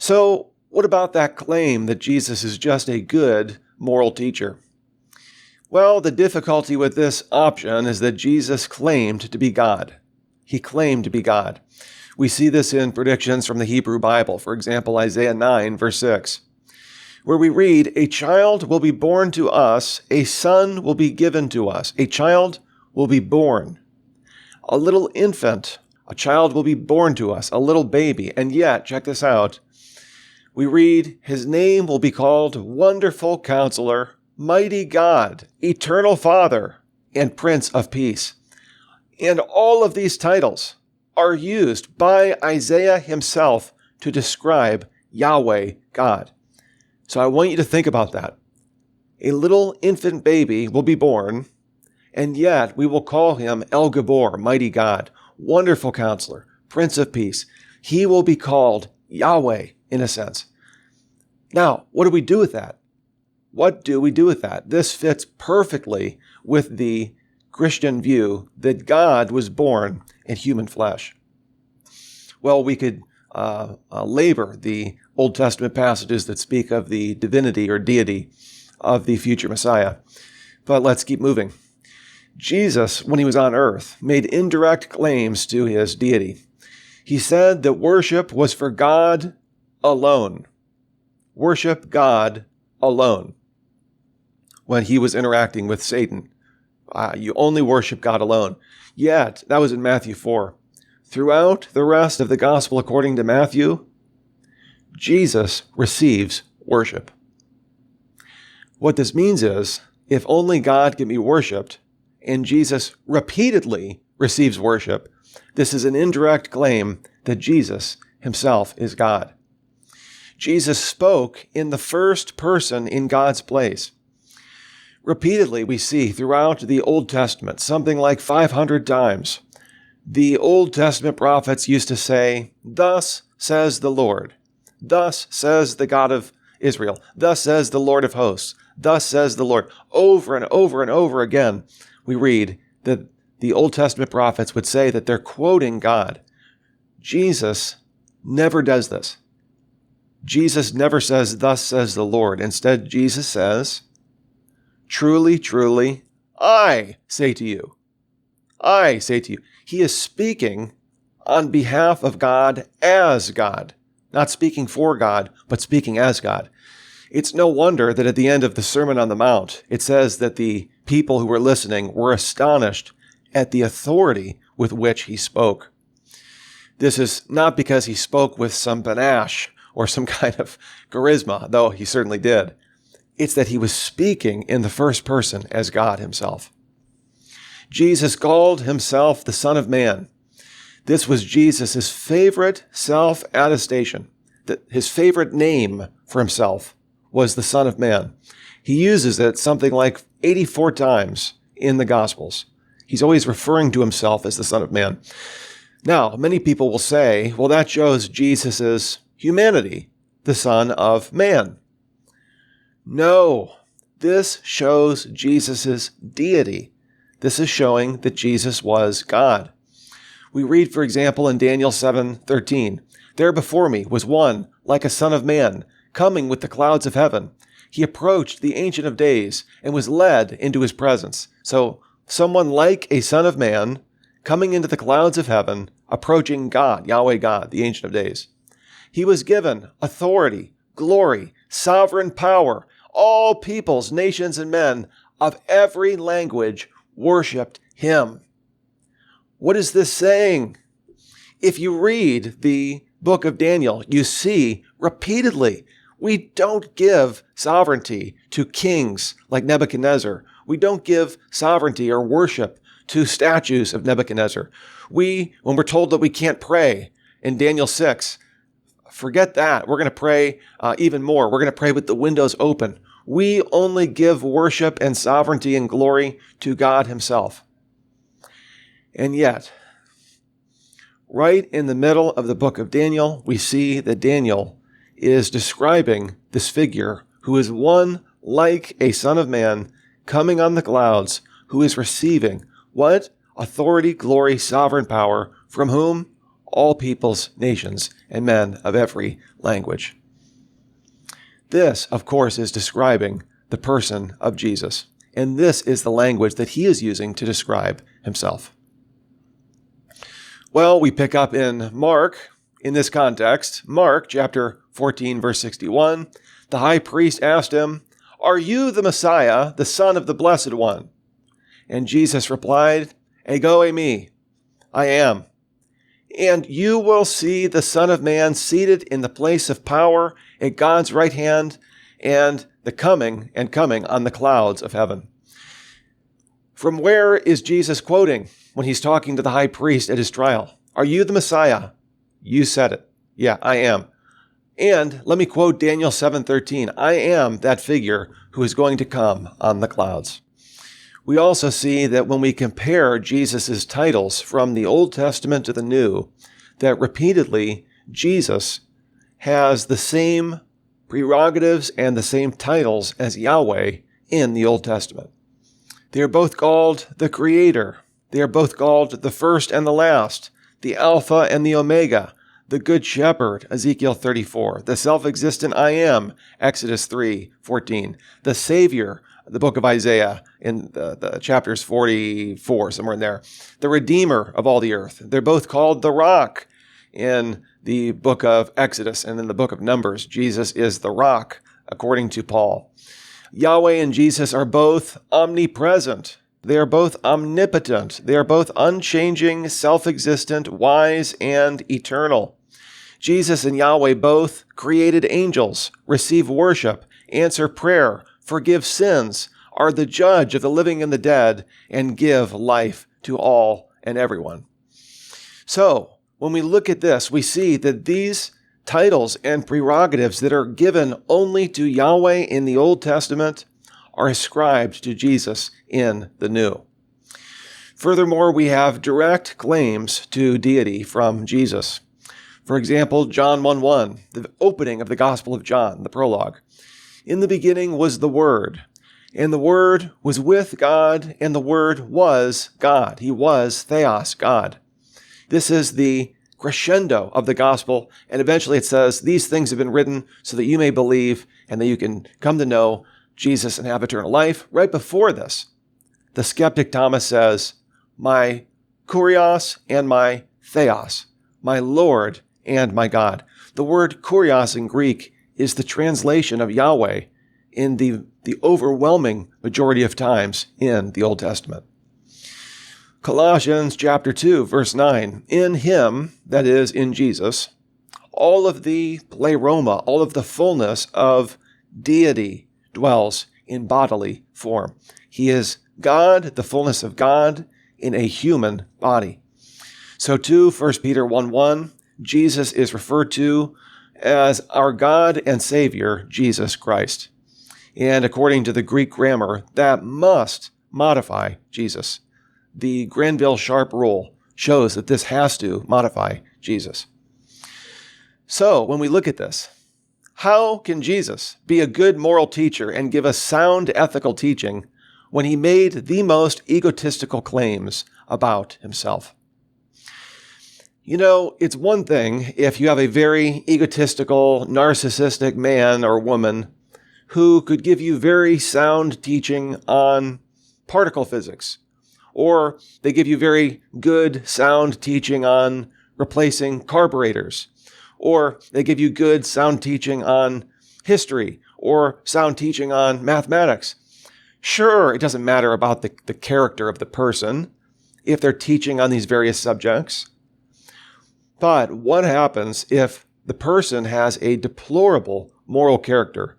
So, what about that claim that Jesus is just a good moral teacher? Well, the difficulty with this option is that Jesus claimed to be God. He claimed to be God. We see this in predictions from the Hebrew Bible. For example, Isaiah 9, verse 6, where we read, "A child will be born to us, a son will be given to us, a child will be born. A little infant, a child will be born to us, a little baby." And yet, check this out, we read, "His name will be called Wonderful Counselor, Mighty God, Eternal Father, and Prince of Peace." And all of these titles are used by Isaiah himself to describe Yahweh, God. So I want you to think about that. A little infant baby will be born, and yet we will call him El Gabor, Mighty God, Wonderful Counselor, Prince of Peace. He will be called Yahweh, in a sense. Now, what do we do with that? What do we do with that? This fits perfectly with the Christian view that God was born in human flesh. Well, we could labor the Old Testament passages that speak of the divinity or deity of the future Messiah. But let's keep moving. Jesus, when he was on earth, made indirect claims to his deity. He said that worship was for God alone. Worship God alone. When he was interacting with Satan, you only worship God alone. Yet, that was in Matthew 4. Throughout the rest of the gospel according to Matthew, Jesus receives worship. What this means is, if only God can be worshiped, and Jesus repeatedly receives worship, this is an indirect claim that Jesus himself is God. Jesus spoke in the first person in God's place. Repeatedly, we see throughout the Old Testament, something like 500 times, the Old Testament prophets used to say, "Thus says the Lord. Thus says the God of Israel. Thus says the Lord of hosts. Thus says the Lord." Over and over and over again, we read that the Old Testament prophets would say that they're quoting God. Jesus never does this. Jesus never says, "Thus says the Lord." Instead, Jesus says, "Truly, truly, I say to you." I say to you. He is speaking on behalf of God as God. Not speaking for God, but speaking as God. It's no wonder that at the end of the Sermon on the Mount, it says that the people who were listening were astonished at the authority with which he spoke. This is not because he spoke with some panache or some kind of charisma, though he certainly did. It's that he was speaking in the first person as God himself. Jesus called himself the Son of Man. This was Jesus' favorite self-attestation, that his favorite name for himself was the Son of Man. He uses it something like 84 times in the Gospels. He's always referring to himself as the Son of Man. Now, many people will say, well, that shows Jesus' humanity, the Son of Man. No, this shows Jesus' deity. This is showing that Jesus was God. We read, for example, in Daniel 7:13, "There before me was one like a son of man, coming with the clouds of heaven. He approached the Ancient of Days and was led into his presence." So, someone like a son of man, coming into the clouds of heaven, approaching God, Yahweh God, the Ancient of Days. He was given authority, glory, sovereign power. All peoples, nations, and men of every language worshipped him. What is this saying? If you read the book of Daniel, you see repeatedly, we don't give sovereignty to kings like Nebuchadnezzar. We don't give sovereignty or worship to statues of Nebuchadnezzar. When we're told that we can't pray in Daniel 6, forget that. We're going to pray even more. We're going to pray with the windows open. We only give worship and sovereignty and glory to God himself. And yet, right in the middle of the book of Daniel, we see that Daniel is describing this figure who is one like a son of man coming on the clouds, who is receiving what? Authority, glory, sovereign power. From whom? all peoples, nations, and men of every language. This, of course, is describing the person of Jesus, and this is the language that he is using to describe himself. Well, we pick up in Mark, in this context, Mark chapter 14, verse 61, the high priest asked him, "Are you the Messiah, the Son of the Blessed One?" And Jesus replied, "Ego eimi, I am. And you will see the Son of Man seated in the place of power at God's right hand, and coming on the clouds of heaven." From where is Jesus quoting when he's talking to the high priest at his trial? Are you the Messiah? You said it. Yeah, I am. And let me quote Daniel 7:13. I am that figure who is going to come on the clouds. We also see that when we compare Jesus' titles from the Old Testament to the New, that repeatedly Jesus has the same prerogatives and the same titles as Yahweh in the Old Testament. They are both called the Creator. They are both called the first and the last, the Alpha and the Omega, the Good Shepherd, Ezekiel 34, the self-existent I Am, Exodus 3:14, the Savior, the book of Isaiah in the chapters 44, somewhere in there, the Redeemer of all the earth. They're both called the Rock in the book of Exodus, and in the book of Numbers, Jesus is the Rock, according to Paul. Yahweh and Jesus are both omnipresent. They are both omnipotent. They are both unchanging, self-existent, wise, and eternal. Jesus and Yahweh both created angels, receive worship, answer prayer, forgive sins, are the judge of the living and the dead, and give life to all and everyone. So, when we look at this, we see that these titles and prerogatives that are given only to Yahweh in the Old Testament are ascribed to Jesus in the New. Furthermore, we have direct claims to deity from Jesus. For example, John 1:1, the opening of the Gospel of John, the prologue. In the beginning was the Word, and the Word was with God, and the Word was God. He was Theos, God. This is the crescendo of the gospel, and eventually it says, these things have been written so that you may believe and that you can come to know Jesus and have eternal life. Right before this, the skeptic Thomas says, my kurios and my theos, my Lord and my God. The word kurios in Greek is the translation of Yahweh in the overwhelming majority of times in the Old Testament. Colossians chapter 2, verse 9, in him, that is, in Jesus, all of the pleroma, all of the fullness of deity dwells in bodily form. He is God, the fullness of God, in a human body. So too, 1 Peter 1:1, Jesus is referred to as our God and Savior, Jesus Christ. And according to the Greek grammar, that must modify Jesus. The Granville-Sharp rule shows that this has to modify Jesus. So, when we look at this, how can Jesus be a good moral teacher and give us sound ethical teaching when he made the most egotistical claims about himself? You know, it's one thing if you have a very egotistical, narcissistic man or woman who could give you very sound teaching on particle physics, or they give you very good, sound teaching on replacing carburetors, or they give you good, sound teaching on history, or sound teaching on mathematics. Sure, it doesn't matter about the character of the person if they're teaching on these various subjects. But what happens if the person has a deplorable moral character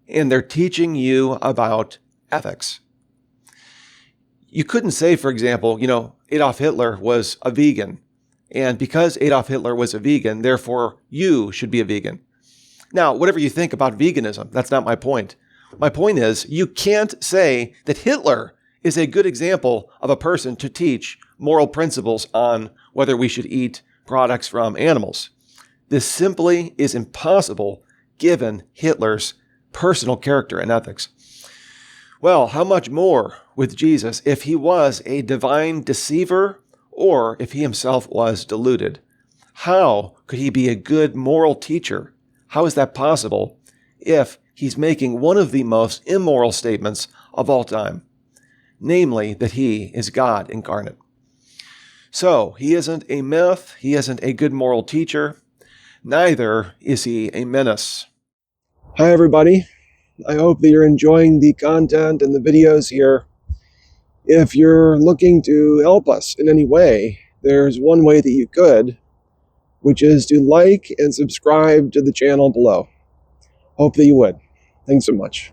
and they're teaching you about ethics? You couldn't say, for example, Adolf Hitler was a vegan, and because Adolf Hitler was a vegan, therefore you should be a vegan. Now, whatever you think about veganism, that's not my point. My point is, you can't say that Hitler is a good example of a person to teach moral principles on whether we should eat products from animals. This simply is impossible given Hitler's personal character and ethics. Well, how much more with Jesus if he was a divine deceiver or if he himself was deluded? How could he be a good moral teacher? How is that possible if he's making one of the most immoral statements of all time, namely that he is God incarnate? So, he isn't a myth, he isn't a good moral teacher, neither is he a menace. Hi, everybody. I hope that you're enjoying the content and the videos here. If you're looking to help us in any way, there's one way that you could, which is to like and subscribe to the channel below. Hope that you would. Thanks so much.